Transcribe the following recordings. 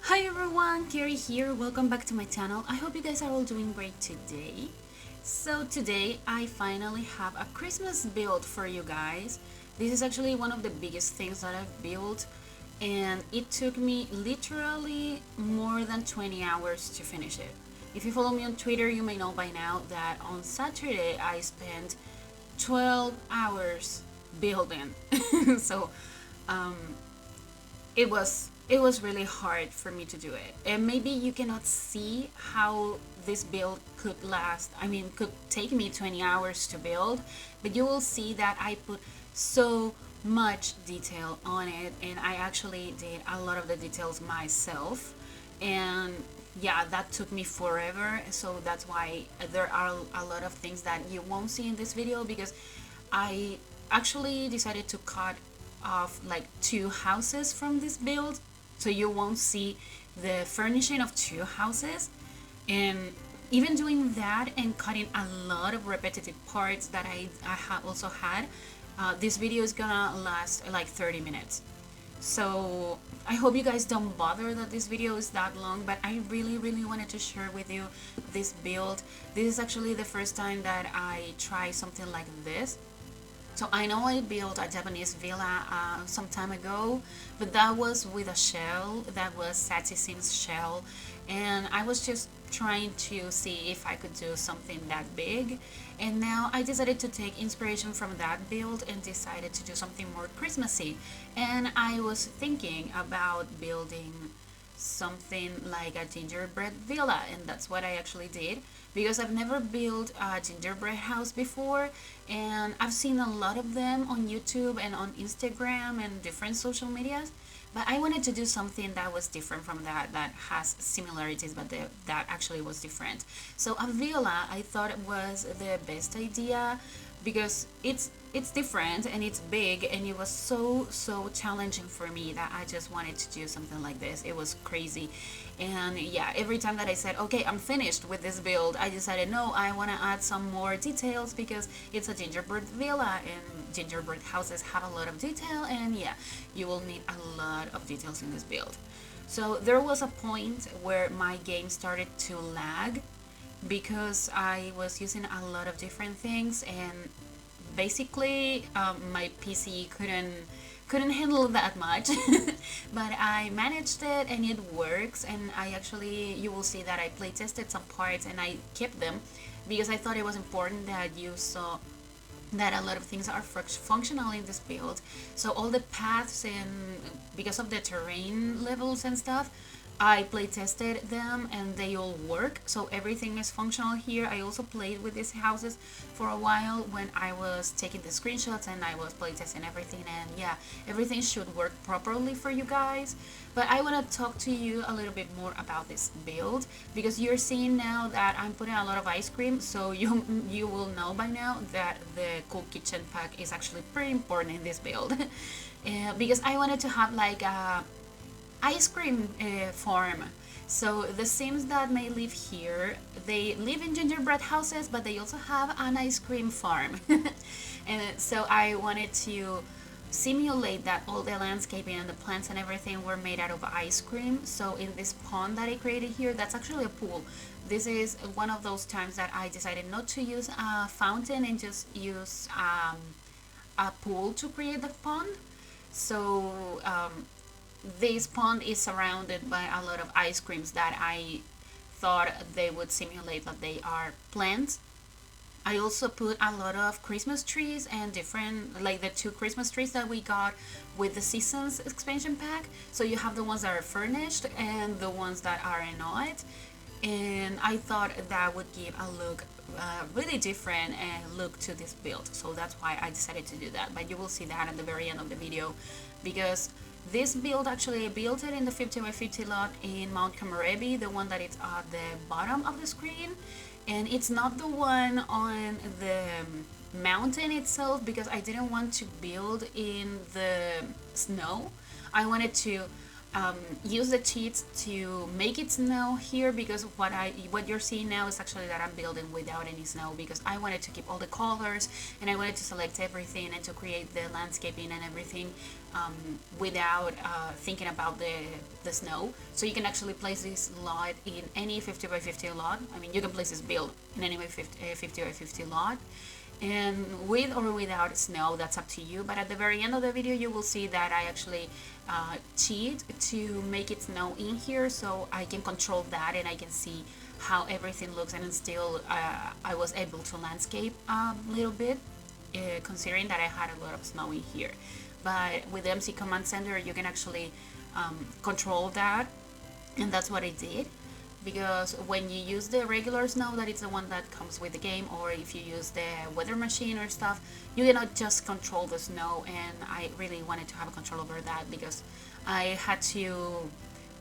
Hi everyone, Kaary here. Welcome back to my channel. I hope you guys are all doing great today. So today I finally have a Christmas build for you guys. This is actually one of the biggest things that I've built, and it took me literally more than 20 hours to finish it. If you follow me on Twitter, you may know by now that on Saturday I spent 12 hours building. so um, it was really hard for me to do it, and maybe you cannot see how this build could take me 20 hours to build, but you will see that I put so much detail on it, and I actually did a lot of the details myself. And yeah, that took me forever, so that's why there are a lot of things that you won't see in this video, because I actually decided to cut off like two houses from this build, so you won't see the furnishing of two houses. And even doing that and cutting a lot of repetitive parts that I also had, this video is gonna last like 30 minutes. So I hope you guys don't bother that this video is that long, but I really wanted to share with you this build. This is actually the first time that I try something like this. So I know I built a Japanese villa some time ago, but that was with a shell, that was KaarySims shell, and I was just trying to see if I could do something that big. And now I decided to take inspiration from that build and decided to do something more Christmassy. And I was thinking about building something like a gingerbread villa, and that's what I actually did, because I've never built a gingerbread house before, and I've seen a lot of them on YouTube and on Instagram and different social medias, but I wanted to do something that was different from that has similarities, but that actually was different. So a villa I thought was the best idea, because it's different and it's big, and it was so challenging for me that I just wanted to do something like this. It was crazy. And yeah, every time that I said, okay, I'm finished with this build, I decided, no, I want to add some more details, because it's a gingerbread villa and gingerbread houses have a lot of detail, and yeah, you will need a lot of details in this build. So there was a point where my game started to lag, because I was using a lot of different things, and basically my PC couldn't handle that much. But I managed it and it works, and I actually, you will see that I play tested some parts and I kept them, because I thought it was important that you saw that a lot of things are functional in this build. So all the paths, and because of the terrain levels and stuff, I play tested them and they all work, so everything is functional here. I also played with these houses for a while when I was taking the screenshots and I was play testing everything, and yeah, everything should work properly for you guys. But I want to talk to you a little bit more about this build, because you're seeing now that I'm putting a lot of ice cream, so you will know by now that the cool kitchen pack is actually pretty important in this build. Because I wanted to have like a ice cream farm. So the Sims that may live here, they live in gingerbread houses, but they also have an ice cream farm. And so I wanted to simulate that all the landscaping and the plants and everything were made out of ice cream. So in this pond that I created here, that's actually a pool. This is one of those times that I decided not to use a fountain and just use a pool to create the pond. So this pond is surrounded by a lot of ice creams that I thought they would simulate that they are plants. I also put a lot of Christmas trees and different, like the two Christmas trees that we got with the Seasons expansion pack. So you have the ones that are furnished and the ones that are not. And I thought that would give a look, really different look to this build. So that's why I decided to do that. But you will see that at the very end of the video, because this build, actually I built it in the 50 by 50 lot in Mount Kamarebi, the one that is at the bottom of the screen, and it's not the one on the mountain itself, because I didn't want to build in the snow. I wanted to use the cheats to make it snow here, because what you're seeing now is actually that I'm building without any snow, because I wanted to keep all the colors and I wanted to select everything and to create the landscaping and everything without thinking about the snow. So you can actually place this lot in any 50 by 50 lot. I mean, you can place this build in any 50 by 50 lot, and with or without snow, that's up to you. But at the very end of the video you will see that I actually cheat to make it snow in here, so I can control that and I can see how everything looks, and still I was able to landscape a little bit, considering that I had a lot of snow in here. But with the MC Command Center you can actually control that, and that's what I did. Because when you use the regular snow, that is the one that comes with the game, or if you use the weather machine or stuff, you cannot just control the snow, and I really wanted to have control over that because I had to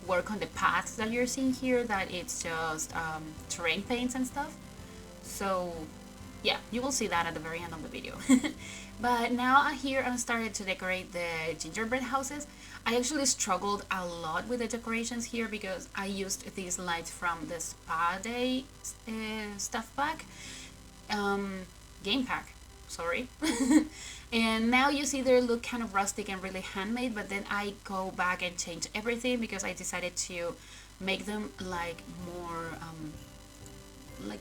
work on the paths that you're seeing here, that it's just terrain paints and stuff. So yeah, you will see that at the very end of the video. But now here I started to decorate the gingerbread houses. I actually struggled a lot with the decorations here because I used these lights from the Spa Day stuff pack, game pack, sorry. And now you see they look kind of rustic and really handmade, but then I go back and change everything because I decided to make them like more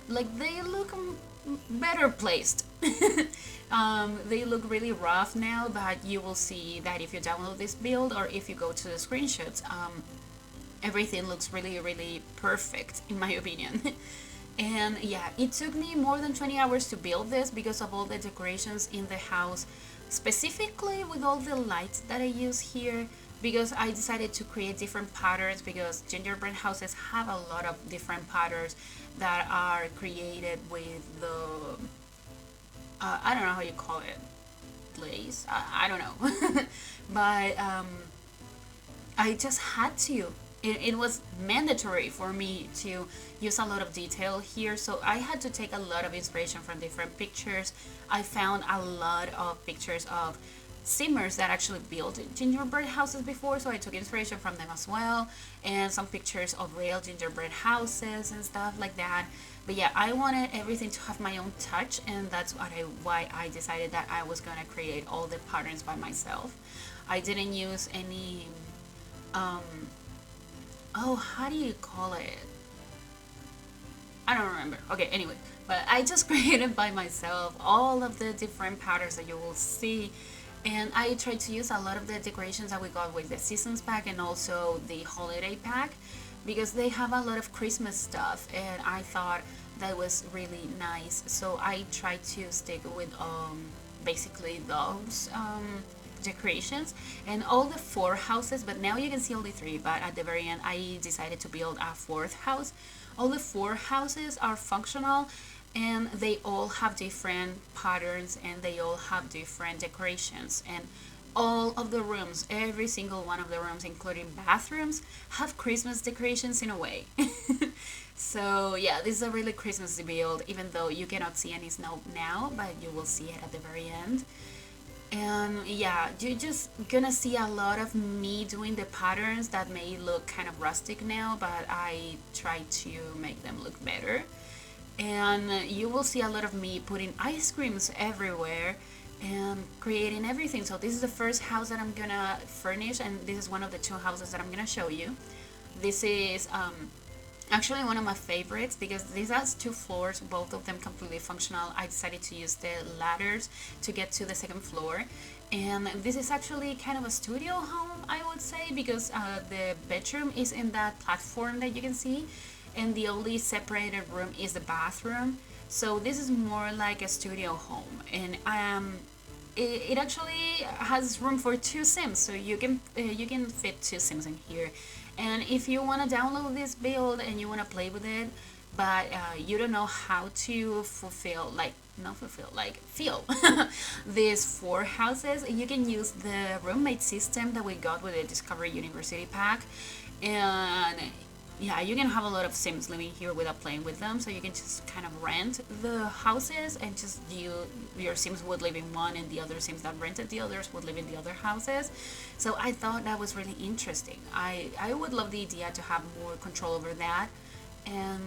like they look better placed. They look really rough now, but you will see that if you download this build or if you go to the screenshots, everything looks really perfect in my opinion. And yeah, it took me more than 20 hours to build this because of all the decorations in the house, specifically with all the lights that I use here, because I decided to create different patterns, because gingerbread houses have a lot of different patterns that are created with the I don't know how you call it, glaze, I don't know. But I just had to, it was mandatory for me to use a lot of detail here, so I had to take a lot of inspiration from different pictures. I found a lot of pictures of simmers that actually built gingerbread houses before, so I took inspiration from them as well, and some pictures of real gingerbread houses and stuff like that. But yeah, I wanted everything to have my own touch, and that's why I decided that I was gonna create all the patterns by myself. I didn't use any oh, how do you call it? I don't remember. Okay, anyway, but I just created by myself all of the different patterns that you will see. And I tried to use a lot of the decorations that we got with the seasons pack and also the holiday pack, because they have a lot of Christmas stuff and I thought that was really nice. So I tried to stick with basically those decorations and all the 4 houses, but now you can see only 3, but at the very end I decided to build a 4th house. All the 4 houses are functional and they all have different patterns and they all have different decorations, and all of the rooms, every single one of the rooms including bathrooms, have Christmas decorations in a way. So yeah, this is a really Christmassy build, even though you cannot see any snow now, but you will see it at the very end. And yeah, you're just gonna see a lot of me doing the patterns that may look kind of rustic now, but I try to make them look better. And you will see a lot of me putting ice creams everywhere and creating everything. So this is the first house that I'm gonna furnish, and this is one of the 2 houses that I'm gonna show you. This is actually one of my favorites because this has 2 floors, both of them completely functional. I decided to use the ladders to get to the 2nd floor, and this is actually kind of a studio home, I would say, because the bedroom is in that platform that you can see, and the only separated room is the bathroom. So this is more like a studio home, and it actually has room for 2 Sims, so you can fit 2 Sims in here. And if you want to download this build and you want to play with it, but you don't know how to feel these 4 houses, you can use the roommate system that we got with the Discovery University pack. And yeah, you can have a lot of Sims living here without playing with them, so you can just kind of rent the houses, and just your Sims would live in one, and the other Sims that rented the others would live in the other houses. So I thought that was really interesting. I would love the idea to have more control over that, and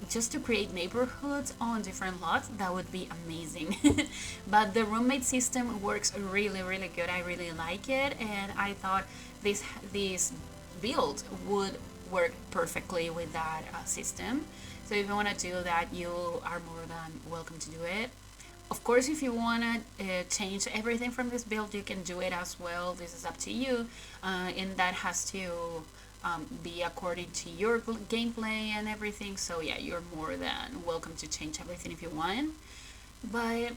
just to create neighborhoods on different lots. That would be amazing. But the roommate system works really, really good. I really like it, and I thought this build would work perfectly with that system. So if you want to do that, you are more than welcome to do it. Of course, if you want to change everything from this build, you can do it as well. This is up to you, and that has to be according to your gameplay and everything. So yeah, you're more than welcome to change everything if you want. But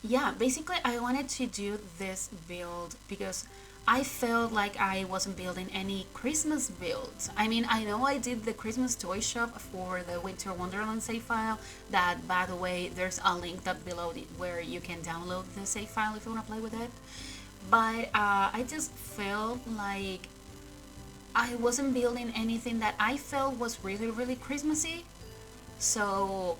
yeah, basically I wanted to do this build because I felt like I wasn't building any Christmas builds. I mean, I know I did the Christmas toy shop for the Winter Wonderland save file. That, by the way, there's a link that below where you can download the save file if you want to play with it. But I just felt like I wasn't building anything that I felt was really, really Christmassy. So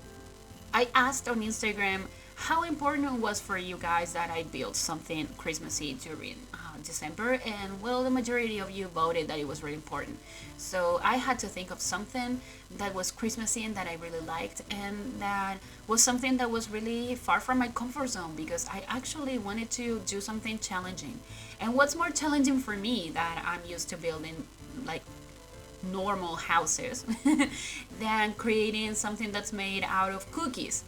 I asked on Instagram how important it was for you guys that I built something Christmassy during December, and well, the majority of you voted that it was really important. So I had to think of something that was Christmassy and that I really liked, and that was something that was really far from my comfort zone, because I actually wanted to do something challenging. And what's more challenging for me, that I'm used to building like normal houses, than creating something that's made out of cookies.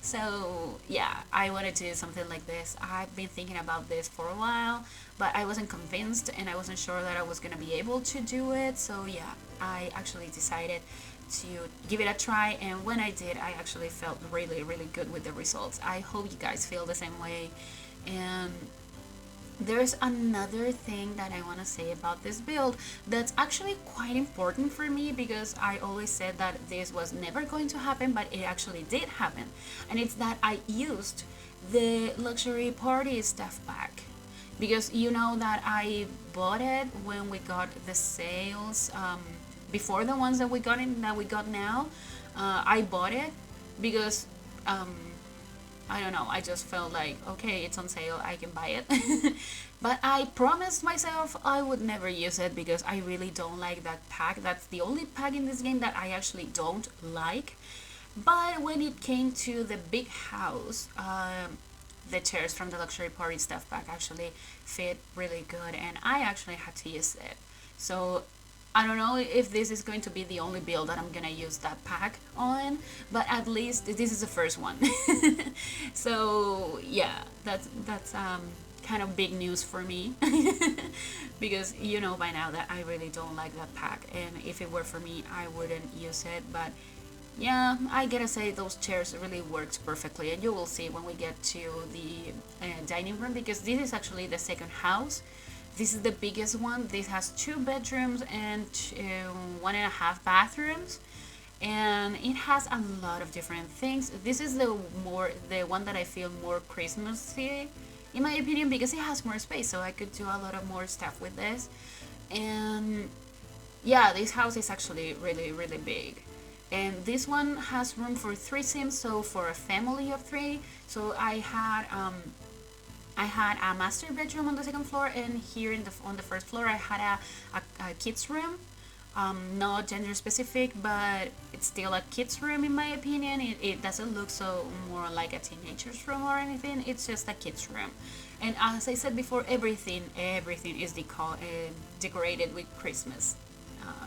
So yeah, I wanted to do something like this. I've been thinking about this for a while, but I wasn't convinced, and I wasn't sure that I was gonna be able to do it. So yeah, I actually decided to give it a try, and when I did, I actually felt really, really good with the results. I hope you guys feel the same way. And there's another thing that I want to say about this build that's actually quite important for me, because I always said that this was never going to happen, but it actually did happen. And it's that I used the luxury party stuff pack, because you know that I bought it when we got the sales, before the ones that we got now. I bought it because I don't know, I just felt like, okay, it's on sale, I can buy it. But I promised myself I would never use it, because I really don't like that pack. That's the only pack in this game that I actually don't like. But when it came to the big house, the chairs from the luxury party stuff pack actually fit really good, and I actually had to use it. So I don't know if this is going to be the only build that I'm gonna use that pack on, but at least this is the first one. So yeah, that's kind of big news for me, because you know by now that I really don't like that pack, and if it were for me, I wouldn't use it. But yeah, I gotta say those chairs really works perfectly, and you will see when we get to the dining room, because this is actually the second house. This is the biggest one. This has 2 bedrooms and 1.5 bathrooms, and it has a lot of different things. This is the one that I feel more Christmassy, in my opinion, because it has more space, so I could do a lot of more stuff with this. And yeah, this house is actually really, really big. And this one has room for 3 Sims, so for a family of 3. So I had a master bedroom on the second floor, and here on the first floor I had a kids room. Not gender specific, but it's still a kids room in my opinion. It doesn't look so more like a teenager's room or anything. It's just a kids room. And as I said before, everything is decorated with Christmas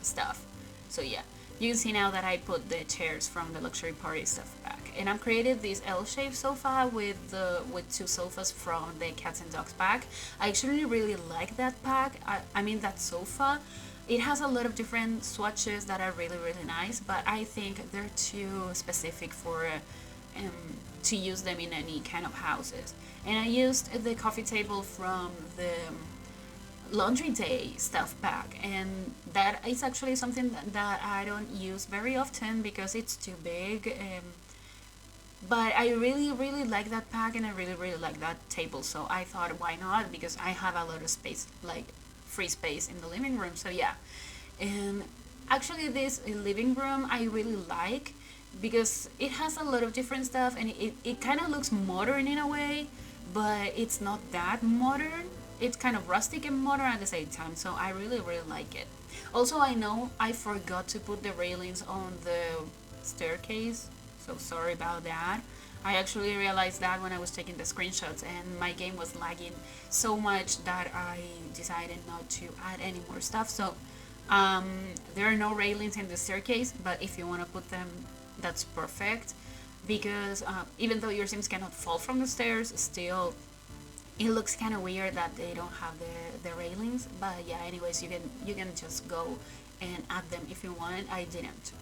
stuff. So yeah, you can see now that I put the chairs from the luxury party stuff back. And I've created this L-shaped sofa with 2 sofas from the cats and dogs pack. I actually really like that pack. I mean that sofa. It has a lot of different swatches that are really, really nice, but I think they're too specific for to use them in any kind of houses. And I used the coffee table from the laundry day stuff pack, and that is actually something that I don't use very often because it's too big. But I really, really like that pack, and I really, really like that table, so I thought why not, because I have a lot of space, like free space in the living room. So yeah, And actually this living room I really like because it has a lot of different stuff, and it kind of looks modern in a way, but it's not that modern. It's kind of rustic and modern at the same time, so I really really like it. Also, I know I forgot to put the railings on the staircase, so sorry about that. I actually realized that when I was taking the screenshots, and my game was lagging so much that I decided not to add any more stuff. So there are no railings in the staircase, but if you want to put them, that's perfect, because even though your Sims cannot fall from the stairs, still it looks kind of weird that they don't have the railings. But yeah, anyways, you can just go and add them if you want. I didn't.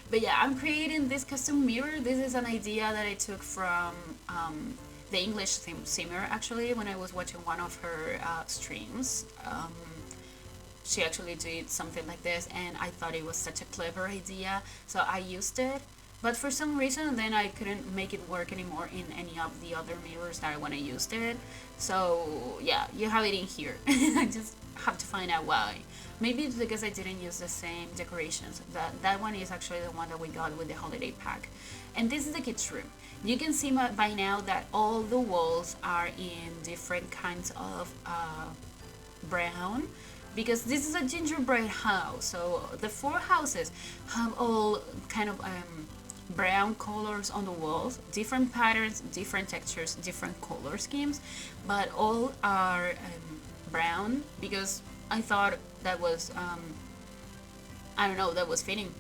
But yeah, I'm creating this custom mirror. This is an idea that I took from the English simmer, actually, when I was watching one of her streams. She actually did something like this, and I thought it was such a clever idea, so I used it. But for some reason, then I couldn't make it work anymore in any of the other mirrors that when I used it. So yeah, you have it in here. I just have to find out why. Maybe it's because I didn't use the same decorations. That one is actually the one that we got with the holiday pack. And this is the kids' room. You can see by now that all the walls are in different kinds of brown, because this is a gingerbread house. So the four houses have all kind of brown colors on the walls, different patterns, different textures, different color schemes, but all are brown, because I thought that was I don't know, that was fitting.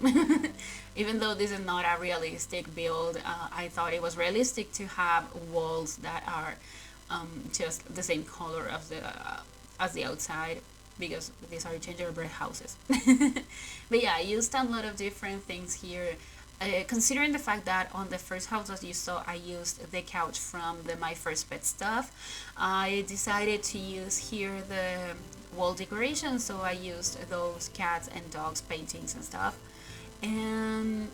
Even though this is not a realistic build, I thought it was realistic to have walls that are just the same color as the outside, because these are gingerbread houses. But yeah, I used a lot of different things here. Considering the fact that on the first house, as you saw, I used the couch from the My First Pet stuff, I decided to use here the wall decorations, so I used those cats and dogs paintings and stuff. And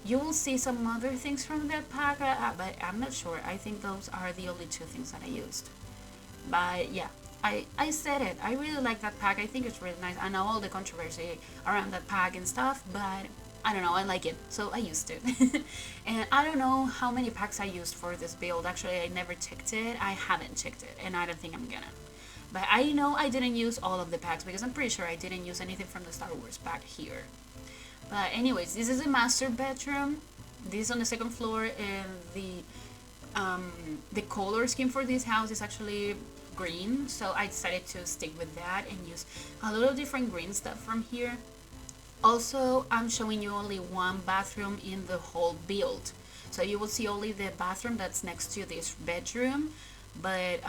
you will see some other things from that pack, but I'm not sure. I think those are the only two things that I used. But yeah, I said it. I really like that pack. I think it's really nice. I know all the controversy around that pack and stuff, but I don't know, I like it, so I used it. And I don't know how many packs I used for this build. Actually, I never checked it. I haven't checked it, and I don't think I'm gonna. But I know I didn't use all of the packs, because I'm pretty sure I didn't use anything from the Star Wars pack here. But anyways, this is a master bedroom. This is on the second floor, and the color scheme for this house is actually green, so I decided to stick with that and use a lot of different green stuff from here. Also, I'm showing you only one bathroom in the whole build, so you will see only the bathroom that's next to this bedroom. But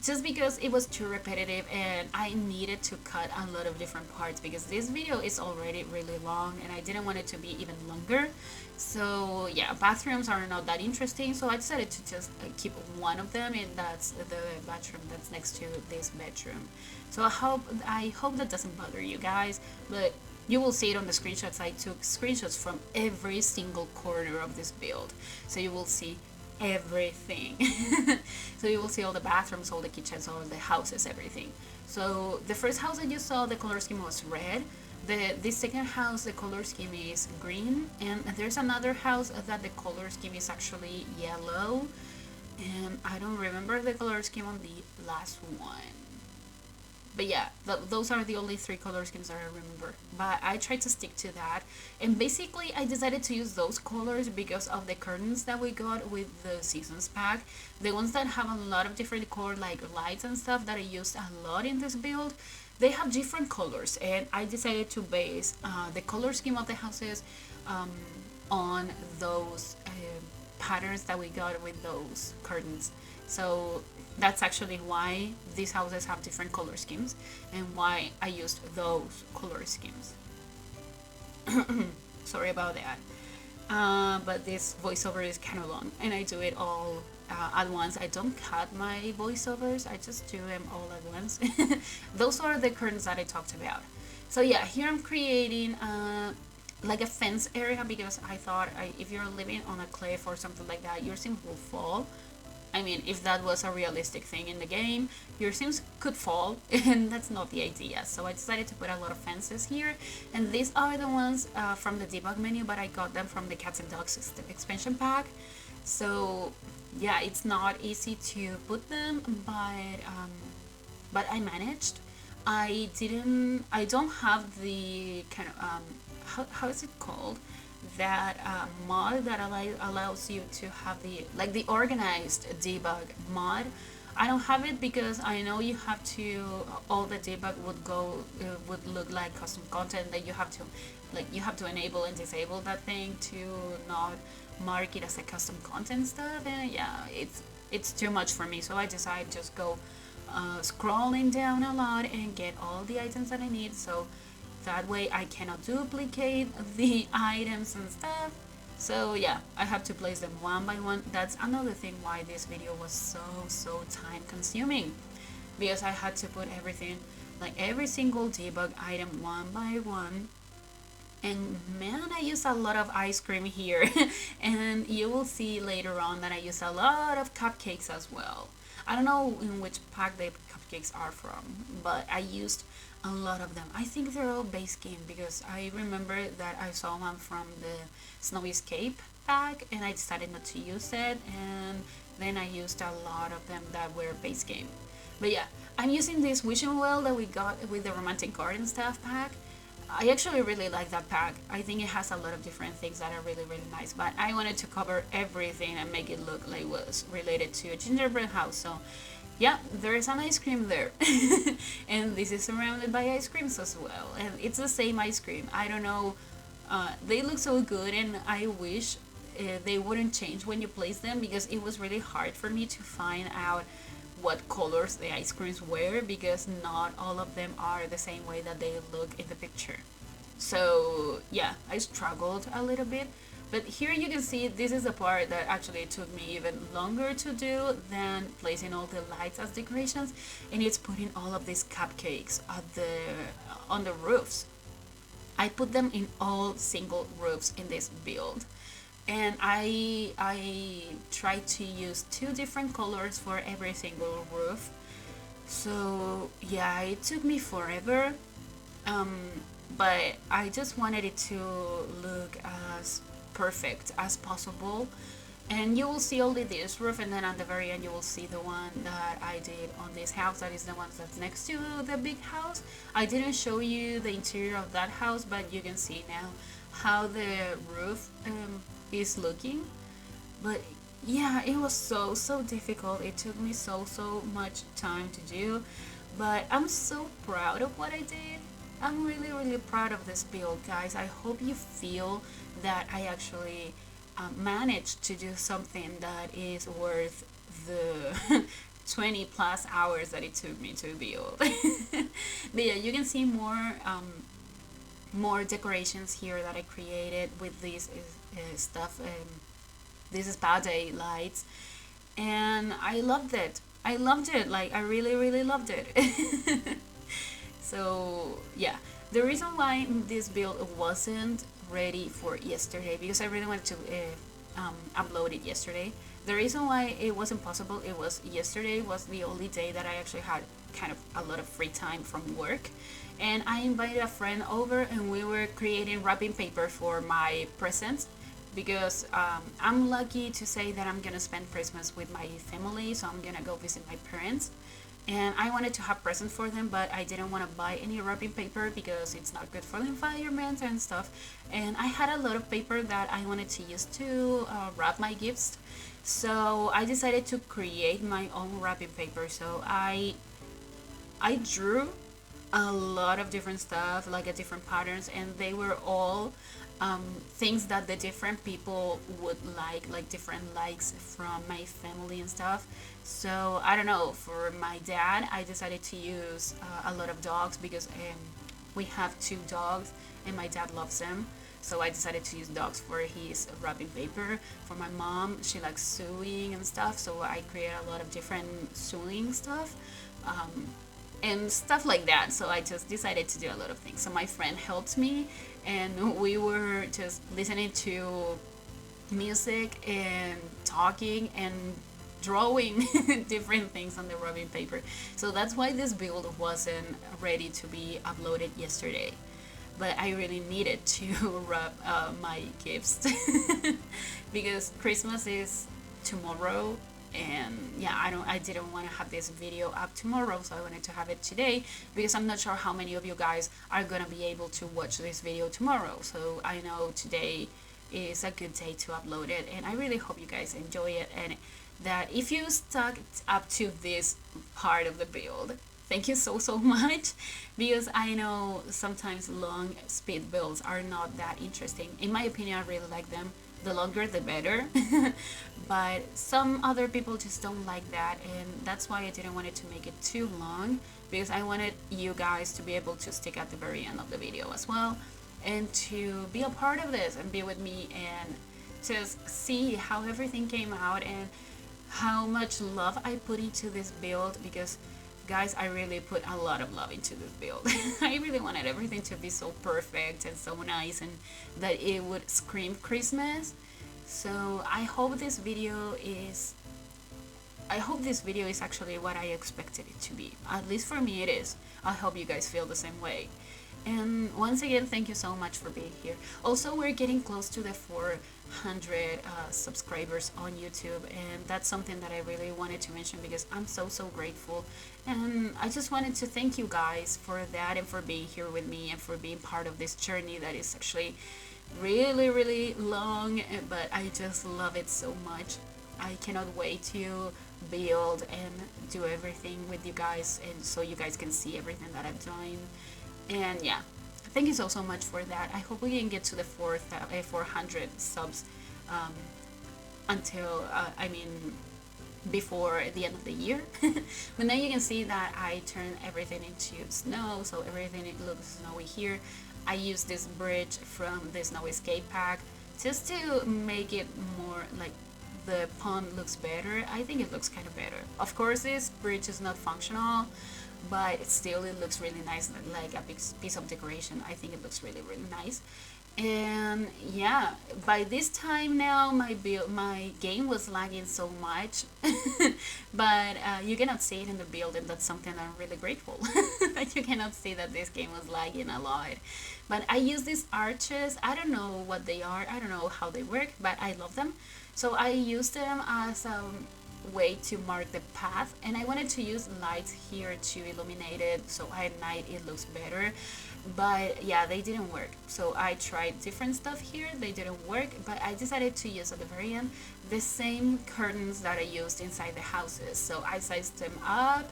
just because it was too repetitive and I needed to cut a lot of different parts, because this video is already really long and I didn't want it to be even longer. So yeah, bathrooms are not that interesting, so I decided to just keep one of them, and that's the bathroom that's next to this bedroom. So I hope that doesn't bother you guys, but you will see it on the screenshots. I took screenshots from every single corner of this build, so you will see everything. So you will see all the bathrooms, all the kitchens, all the houses, everything. So the first house that you saw, the color scheme was red. This second house, the color scheme is green, and there's another house that the color scheme is actually yellow, and I don't remember the color scheme on the last one. But yeah, those are the only three color schemes that I remember. But I tried to stick to that. And basically, I decided to use those colors because of the curtains that we got with the Seasons pack. The ones that have a lot of different color, like lights and stuff, that I used a lot in this build, they have different colors. And I decided to base the color scheme of the houses on those patterns that we got with those curtains. So that's actually why these houses have different color schemes, and why I used those color schemes. Sorry about that. But this voiceover is kind of long, and I do it all at once. I don't cut my voiceovers, I just do them all at once. Those are the curtains that I talked about. So yeah, here I'm creating like a fence area, because I thought if you're living on a cliff or something like that, your Sims will fall. I mean, if that was a realistic thing in the game, your Sims could fall, and that's not the idea. So I decided to put a lot of fences here, and these are the ones from the debug menu, but I got them from the Cats and Dogs expansion pack. So yeah, it's not easy to put them, but I managed. I don't have the kind of how is it called, that mod that allows you to have the organized debug mod. I don't have it because I know you have to, all the debug would look like custom content, that you have to enable and disable that thing to not mark it as a custom content stuff. And yeah, it's too much for me, so I decided just go scrolling down a lot and get all the items that I need, so that way I cannot duplicate the items and stuff. So yeah, I have to place them one by one. That's another thing why this video was so time consuming, because I had to put everything, like every single debug item, one by one. And man, I use a lot of ice cream here and you will see later on that I use a lot of cupcakes as well. I don't know in which pack the cupcakes are from, but I used a lot of them. I think they're all base game, because I remember that I saw one from the Snowy Escape pack and I decided not to use it, and then I used a lot of them that were base game. But yeah, I'm using this wishing well that we got with the Romantic Garden Staff pack. I actually really like that pack. I think it has a lot of different things that are really nice, but I wanted to cover everything and make it look like it was related to a gingerbread house. So yeah, there is an ice cream there and this is surrounded by ice creams as well, and it's the same ice cream. I don't know, they look so good, and I wish they wouldn't change when you place them, because it was really hard for me to find out what colors the ice creams were, because not all of them are the same way that they look in the picture. So yeah, I struggled a little bit, but here you can see this is the part that actually took me even longer to do than placing all the lights as decorations, and it's putting all of these cupcakes on the roofs. I put them in all single roofs in this build, and I tried to use 2 different colors for every single roof. So yeah, it took me forever, but I just wanted it to look as perfect as possible. And you will see only this roof, and then at the very end you will see the one that I did on this house, that is the one that's next to the big house. I didn't show you the interior of that house, but you can see now how the roof is looking. But yeah, it was so difficult. It took me so much time to do, but I'm so proud of what I did. I'm really proud of this build, guys. I hope you feel that I actually managed to do something that is worth the 20 plus hours that it took me to build. But yeah, you can see more decorations here that I created with this stuff. This is spa day lights, and I loved it. Like, I really loved it. So yeah, the reason why this build wasn't ready for yesterday, because I really wanted to upload it yesterday. The reason why it wasn't possible, it was yesterday was the only day that I actually had kind of a lot of free time from work, and I invited a friend over and we were creating wrapping paper for my presents, because I'm lucky to say that I'm gonna spend Christmas with my family, so I'm gonna go visit my parents, and I wanted to have presents for them, but I didn't want to buy any wrapping paper because it's not good for the environment and stuff, and I had a lot of paper that I wanted to use to wrap my gifts. So I decided to create my own wrapping paper. So I drew a lot of different stuff, like different patterns, and they were all things that the different people would like different likes from my family and stuff. So I don't know, for my dad, I decided to use a lot of dogs, because we have 2 dogs and my dad loves them. So I decided to use dogs for his wrapping paper. For my mom, she likes sewing and stuff, so I created a lot of different sewing stuff. And stuff like that. So I just decided to do a lot of things. So my friend helped me, and we were just listening to music and talking and drawing different things on the rubbing paper. So that's why this build wasn't ready to be uploaded yesterday. But I really needed to wrap my gifts because Christmas is tomorrow, and yeah, I didn't want to have this video up tomorrow, so I wanted to have it today because I'm not sure how many of you guys are gonna be able to watch this video tomorrow. So I know today is a good day to upload it, and I really hope you guys enjoy it, and that if you stuck up to this part of the build, thank you so much, because I know sometimes long speed builds are not that interesting. In my opinion, I really like them. The longer the better. But some other people just don't like that, and that's why I didn't want it to make it too long, because I wanted you guys to be able to stick at the very end of the video as well, and to be a part of this and be with me and just see how everything came out and how much love I put into this build. Because guys, I really put a lot of love into this build. I really wanted everything to be so perfect and so nice, and that it would scream Christmas. So I hope this video is actually what I expected it to be. At least for me it is. I hope you guys feel the same way. And once again, thank you so much for being here. Also, we're getting close to the 400 subscribers on YouTube, and that's something that I really wanted to mention because I'm so grateful, and I just wanted to thank you guys for that and for being here with me and for being part of this journey that is actually really long, but I just love it so much. I cannot wait to build and do everything with you guys, and so you guys can see everything that I'm doing. And yeah, thank you so much for that. I hope we can get to the 400 subs until before the end of the year. But now you can see that I turn everything into snow, so everything it looks snowy here. I use this bridge from the Snow Escape pack just to make it more like the pond looks better. I think it looks kind of better. Of course, this bridge is not functional, but still it looks really nice, like a big piece of decoration. I think it looks really nice. And yeah, by this time now my game was lagging so much but you cannot see it in the build, and that's something I'm really grateful that you cannot see that this game was lagging a lot. But I use these arches. I don't know what they are, I don't know how they work, but I love them. So I use them as a way to mark the path, and I wanted to use lights here to illuminate it so at night it looks better. But yeah, they didn't work, so I tried different stuff here. They didn't work, but I decided to use at the very end the same curtains that I used inside the houses. So I sized them up,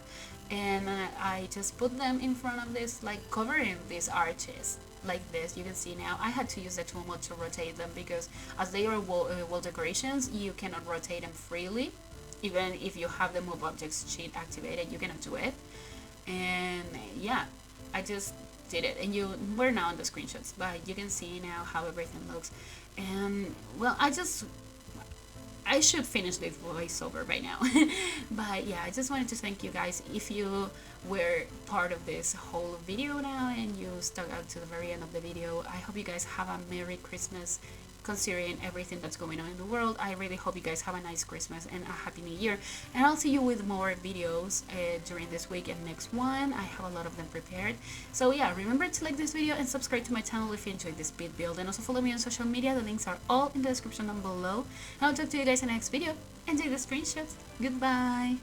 and I just put them in front of this, like covering these arches like this. You can see now I had to use the tool mode to rotate them, because as they are wall decorations, you cannot rotate them freely. Even if you have the move objects cheat activated, you cannot do it. And yeah, I just did it, and we're now on the screenshots, but you can see now how everything looks. And well, I should finish this voiceover by now. But yeah, I just wanted to thank you guys if you were part of this whole video now and you stuck out to the very end of the video. I hope you guys have a Merry Christmas, considering everything that's going on in the world. I really hope you guys have a nice Christmas and a Happy New Year, and I'll see you with more videos during this week and next one. I have a lot of them prepared. So yeah, remember to like this video and subscribe to my channel if you enjoyed this speed build, and also follow me on social media. The links are all in the description down below, and I'll talk to you guys in the next video. Enjoy the screenshots. Goodbye.